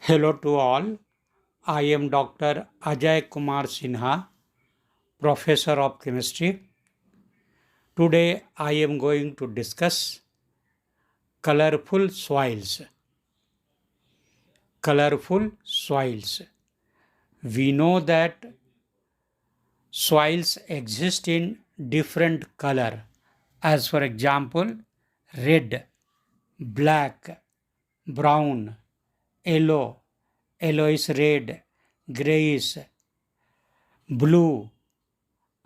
Hello to all. I am Dr. Ajay Kumar Sinha, Professor of Chemistry. Today I am going to discuss colorful soils. Colorful soils. We know that soils exist in different color, as for example, red, black, brown, yellow, yellowish red, grayish, blue,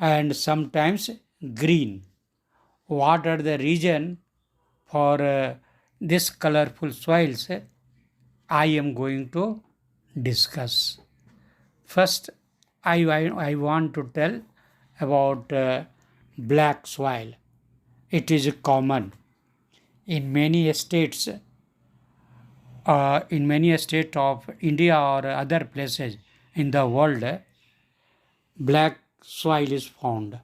and sometimes green. What are the reason for this colorful soils? I am going to discuss. First, I want to tell about black soil. It is common in many states, of India or other places in the world. Black soil is found.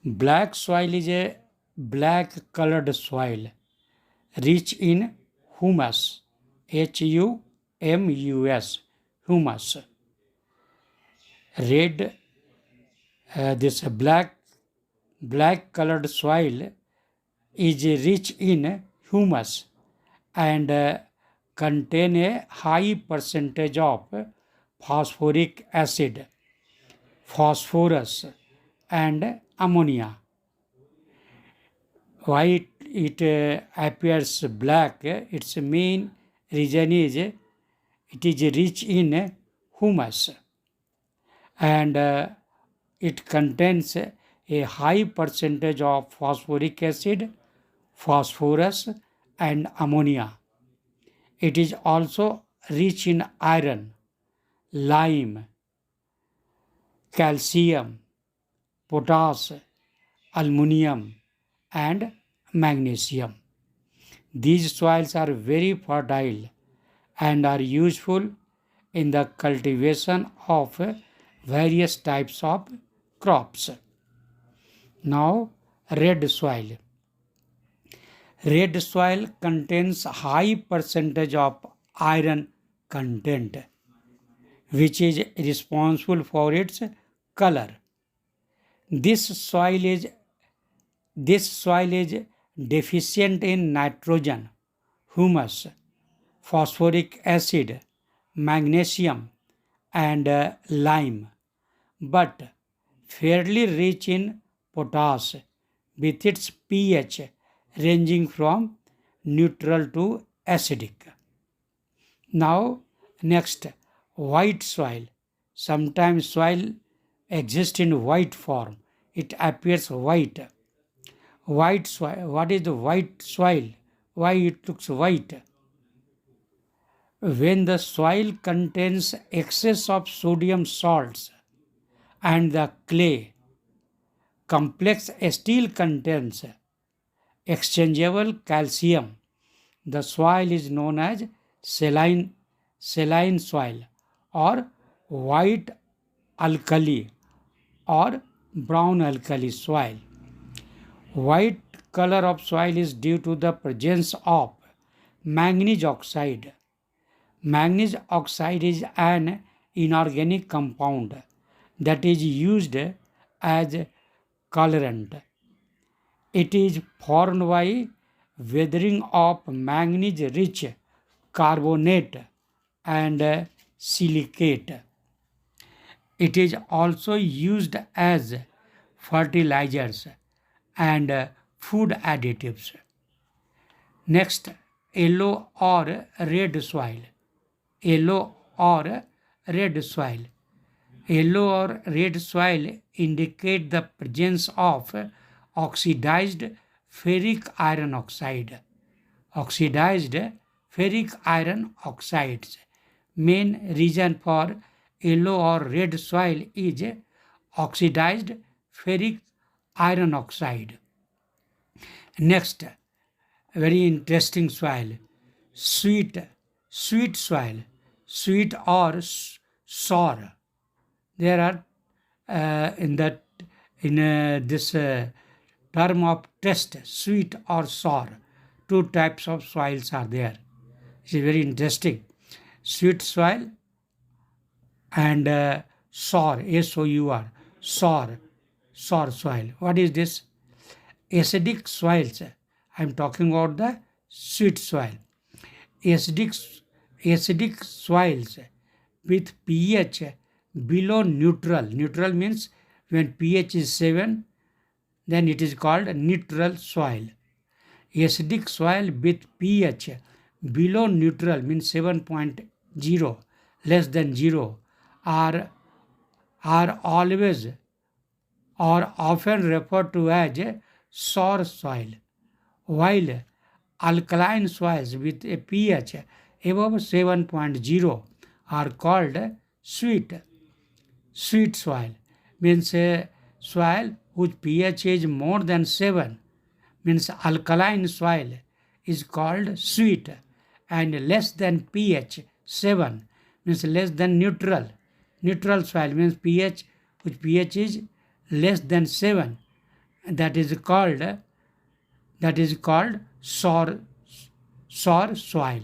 Black soil is a black colored soil rich in humus, humus, humus. Red, this black colored soil is rich in humus and contain a high percentage of phosphoric acid, phosphorus, and ammonia. Why it appears black? Its main reason is it is rich in humus and it contains a high percentage of phosphoric acid, phosphorus, and ammonia. It is also rich in iron, lime, calcium, potash, aluminum, and magnesium. These soils are very fertile and are useful in the cultivation of various types of crops. Now, red soil. Red soil contains high percentage of iron content, which is responsible for its color. This soil is deficient in nitrogen, humus, phosphoric acid, magnesium, and lime, but fairly rich in potash with its pH ranging from neutral to acidic. Now, next, white soil. Sometimes soil exists in white form. It appears white. White soil. What is the white soil? Why it looks white? When the soil contains excess of sodium salts and the clay complex still contains exchangeable calcium, the soil is known as saline soil or white alkali or brown alkali soil. White color of soil is due to the presence of manganese oxide. Manganese oxide is an inorganic compound that is used as colorant. It is formed by weathering of manganese rich carbonate and silicate. It is also used as fertilizers and food additives. Next, yellow or red soil. Yellow or red soil. Yellow or red soil indicate the presence of oxidized ferric iron oxide. Oxidized ferric iron oxides. Main reason for yellow or red soil is oxidized ferric iron oxide. Next, very interesting soil, sweet soil, sweet or sour. There are in this term of test, sweet or sour, two types of soils are there. It is very interesting. sweet soil, and sour, S-O-U-R, sour soil. What is this? Acidic soils. I am talking about the sweet soil. Acidic, acidic soils with pH below neutral. Neutral means when pH is 7, then it is called neutral soil. Acidic soil with pH below neutral means 7.0, less than 0, are always or often referred to as sour soil, while alkaline soils with a pH above 7.0 are called sweet soil. Means a soil whose pH is more than 7, means alkaline soil, is called sweet, and less than pH 7 means less than neutral. Neutral soil means pH which pH is less than 7, that is called sour soil.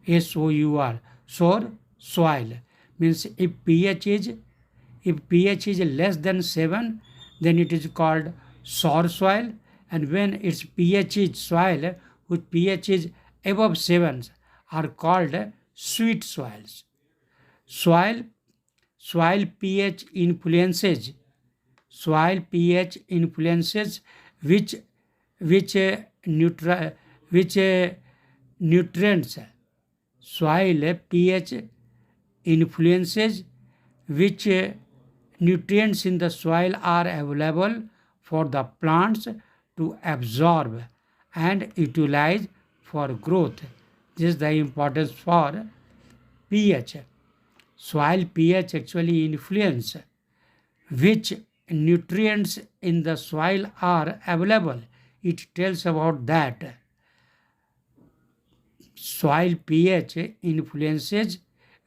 SOUR, sour soil. Means if pH is less than 7, then it is called sour soil, and when its pH is soil whose pH is above 7 are called sweet soils. Soil pH influences which nutrients. Soil pH influences which nutrients in the soil are available for the plants to absorb and utilize for growth. This is the importance for pH. Soil pH actually influence which nutrients in the soil are available. It tells about that. Soil pH influences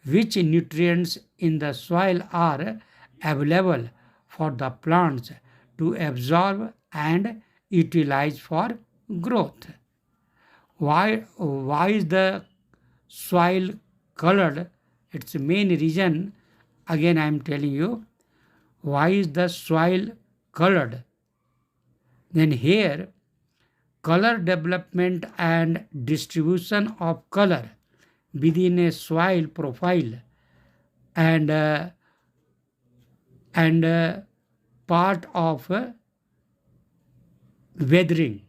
which nutrients in the soil are available for the plants to absorb and utilize for growth. Why is the soil colored? Its main reason, again I am telling you, why is the soil colored? Then here, color development and distribution of color within a soil profile and part of weathering.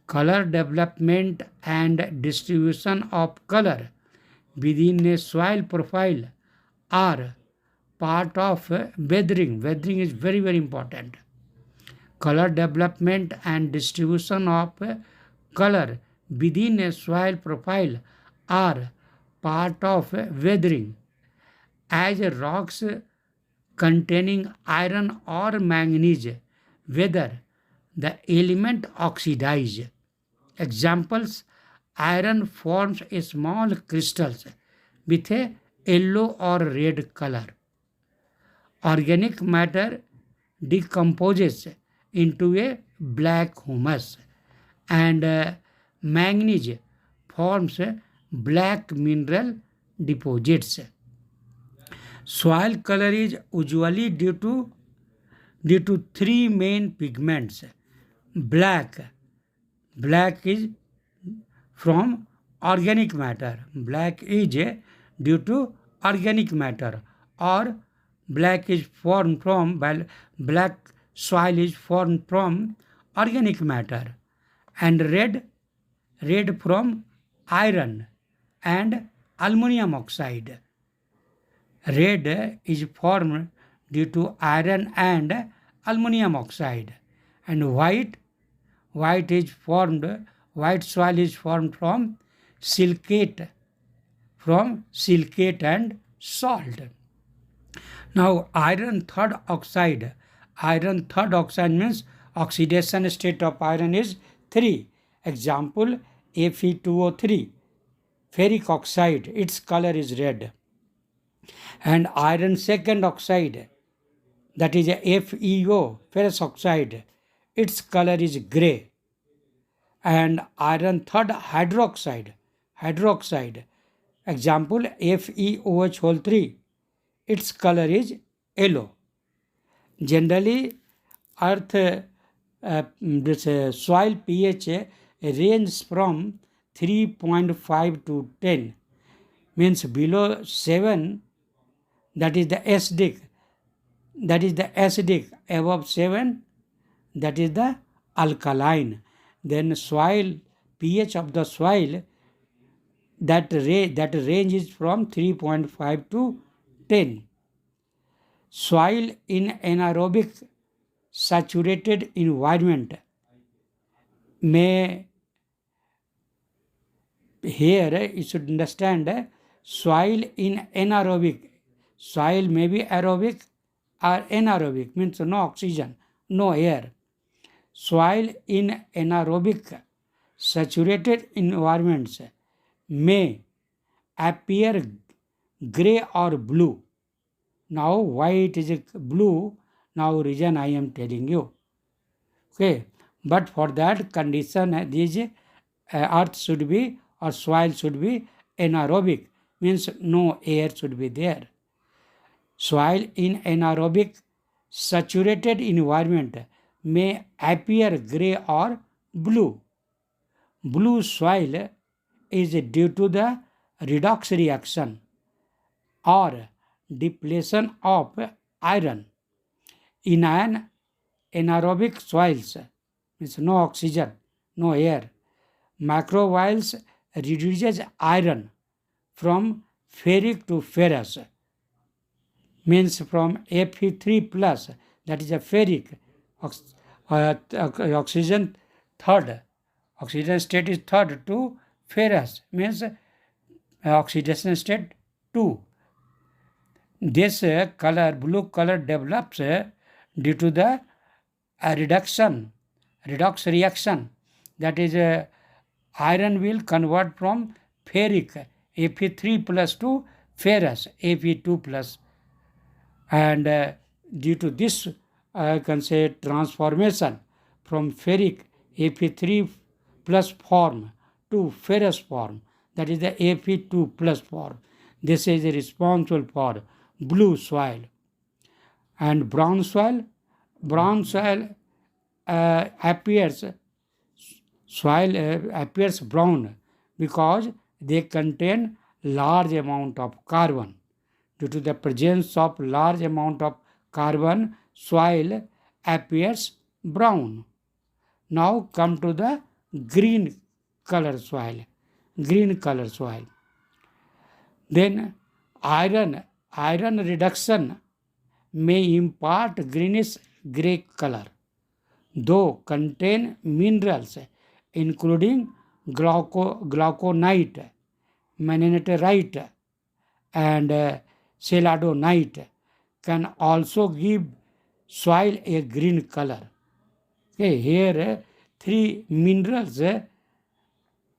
Color development and distribution of color within a soil profile are part of weathering. Weathering is very, very important. Color development and distribution of color within a soil profile are part of weathering. As rocks containing iron or manganese weather, the element oxidize. Examples: iron forms small crystals with a yellow or red color. Organic matter decomposes into a black humus, and manganese forms black mineral deposits. Soil color is usually due to three main pigments. Black is from organic matter. Black is due to organic matter, or black soil is formed from organic matter, and red from iron and aluminum oxide. Red is formed due to iron and aluminum oxide, and white soil is formed from silicate and salt. Now iron third oxide means oxidation state of iron is 3. Example, Fe2O3, ferric oxide, its color is red. And iron second oxide, that is FeO, ferrous oxide, its color is grey. And iron third hydroxide, Example, FeOH whole 3. Its color is yellow. Generally, earth soil pH ranges from 3.5 to 10, means below 7, that is the acidic, above 7, that is the alkaline. Then soil pH of the soil, that range is from 3.5 to 10. Soil in anaerobic saturated environment may, here you should understand, soil in anaerobic, soil may be aerobic or anaerobic, means no oxygen, no air. Soil in anaerobic saturated environments may appear gray or blue. Now why it is blue? Now reason I am telling you. Okay, but for that condition, this earth should be, or soil should be anaerobic, means no air should be there. Soil in anaerobic saturated environment may appear gray or blue. Blue soil is due to the redox reaction or depletion of iron. In an anaerobic soils, means no oxygen, no air, microbials reduces iron from ferric to ferrous, means from Fe3 plus, that is a ferric, oxygen third, oxygen state is third, to ferrous, means oxidation state 2. This color, blue color, develops due to the redox reaction, that is iron will convert from ferric Fe3 plus to ferrous Fe2 plus, and due to this I can say transformation from ferric Fe3 plus form to ferrous form, that is the Fe2 plus form. This is responsible for blue soil. And brown soil appears brown because they contain large amount of carbon. Due to the presence of large amount of carbon, soil appears brown. Now come to the green color soil. Then iron reduction may impart greenish gray color, though contain minerals including glauconite, magnetarite, and celadonite can also give soil a green color. Okay, here three minerals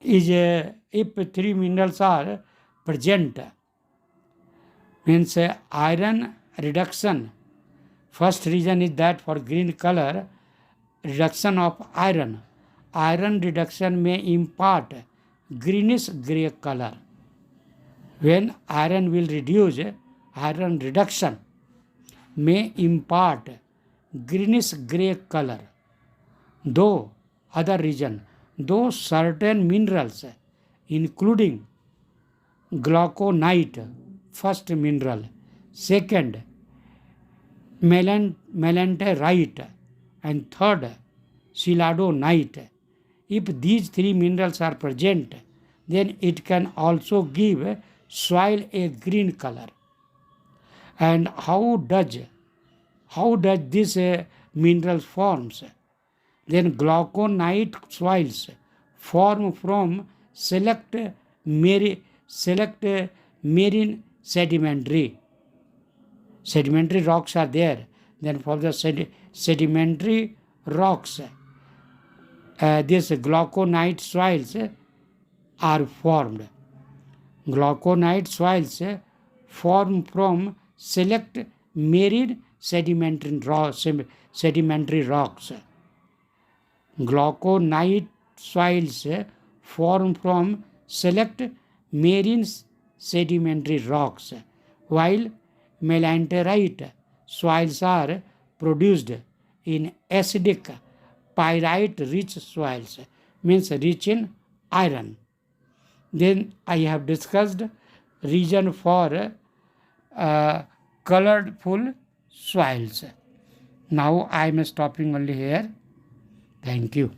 if three minerals are present, means iron reduction. First reason is that for green color, reduction of iron. Iron reduction may impart greenish gray color. When iron will reduce, iron reduction may impart greenish gray color. Though certain minerals, including glauconite, first mineral, second magnetarite, and third celadonite, if these three minerals are present, then it can also give soil a green color. And how does this mineral forms? Then glauconite soils form from select marine sedimentary rocks are there. Then for the sedimentary rocks, these glauconite soils are formed. Glauconite soils form from select marine sedimentary rocks. Glauconite soils form from select marine sedimentary rocks, while melanterite soils are produced in acidic pyrite-rich soils, means rich in iron. Then I have discussed reason for colorful soils. Now I am stopping only here. Thank you.